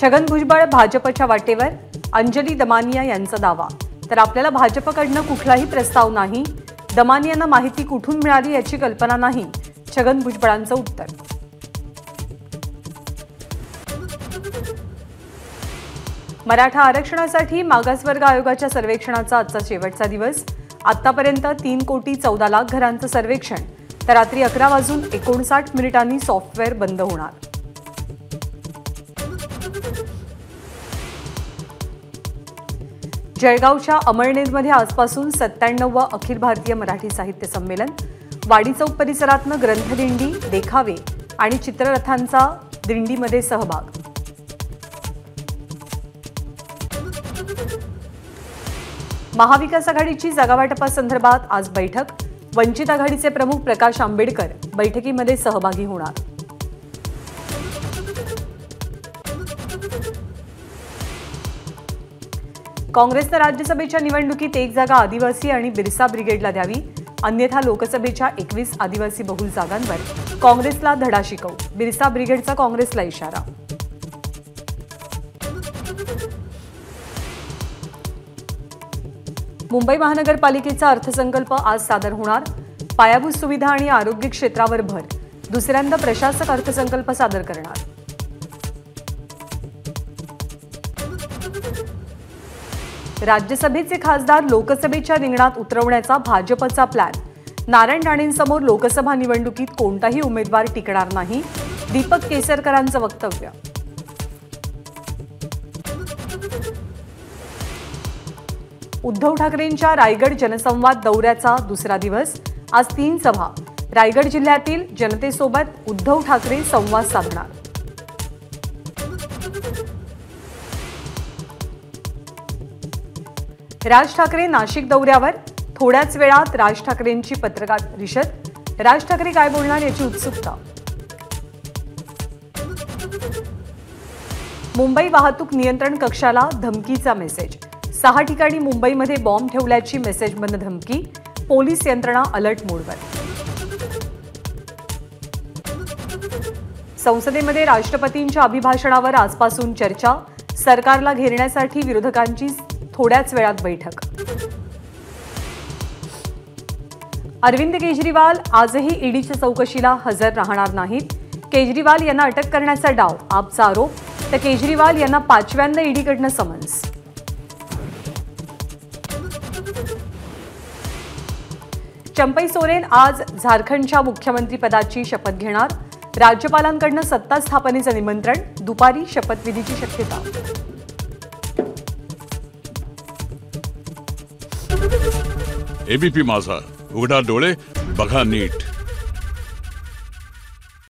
छगन भुजबळ भाजपच्या वाटेवर, अंजली दमानिया यांचा दावा। तर आपल्याला भाजपकडनं कुठलाही प्रस्ताव नाही, दमानियांना माहिती कुठून मिळाली याची कल्पना नाही, छगन भुजबळांचं उत्तर। मराठा आरक्षणासाठी मागासवर्ग आयोगाच्या सर्वेक्षणाचा आजचा शेवटचा दिवस। आतापर्यंत 3,14,00,000 घरांचं सर्वेक्षण, तर रात्री 11:59 सॉफ्टवेअर बंद होणार। जळगावच्या अमळनेरमध्ये आजपासून 97वा अखिल भारतीय मराठी साहित्य संमेलन। वाडी चौक परिसरातनं ग्रंथदिंडी, देखावे आणि चित्ररथांचा दिंडीमध्ये सहभाग। महाविकास आघाडीची जागावाटपासंदर्भात आज बैठक। वंचित आघाडीचे प्रमुख प्रकाश आंबेडकर बैठकीमध्ये सहभागी होणार। काँग्रेसनं राज्यसभेच्या निवडणुकीत 1 जागा आदिवासी आणि बिरसा ब्रिगेडला द्यावी, अन्यथा लोकसभेच्या 21 आदिवासी बहुल जागांवर काँग्रेसला धडा शिकवू, बिरसा ब्रिगेडचा काँग्रेसला इशारा। मुंबई महानगरपालिकेचा अर्थसंकल्प आज सादर होणार। पायाभूत सुविधा आणि आरोग्य क्षेत्रावर भर, दुसऱ्यांदा प्रशासक अर्थसंकल्प सादर करणार। राज्यसभेचे खासदार लोकसभेच्या रिंगणात उतरवण्याचा भाजपचा प्लॅन। नारायण राणेंसमोर लोकसभा निवडणुकीत कोणताही उमेदवार टिकणार नाही, दीपक केसरकरांचं वक्तव्य। उद्धव ठाकरेंच्या रायगड जनसंवाद दौऱ्याचा दुसरा दिवस। आज 3 सभा। रायगड जिल्ह्यातील जनतेसोबत उद्धव ठाकरे संवाद साधणार। राज ठाकरे नाशिक दौऱ्यावर, थोड्याच वेळात राज ठाकरेंची पत्रकार परिषद। राज ठाकरे काय बोलणार याची उत्सुकता। मुंबई वाहतूक नियंत्रण कक्षाला धमकीचा मेसेज। 6 ठिकाणी मुंबईमध्ये बॉम्ब ठेवल्याची मेसेजमधून धमकी, पोलीस यंत्रणा अलर्ट मोडवर। संसदेमध्ये राष्ट्रपतींच्या अभिभाषणावर आजपासून चर्चा। सरकारला घेरण्यासाठी विरोधकांची थोड्याच वेळात बैठक। अरविंद केजरीवाल आजही ईडीच्या चौकशीला हजर राहणार नाहीत। केजरीवाल यांना अटक करण्याचा डाव, आपचा आरोप, तर केजरीवाल यांना 5व्यांदा ईडीकडनं समन्स। चंपई सोरेन आज झारखंडच्या मुख्यमंत्रीपदाची शपथ घेणार। राज्यपालांकडनं सत्ता स्थापनेचं निमंत्रण, दुपारी शपथविधीची शक्यता। एबीपी माझा, उघडा डोळे बघा नीट।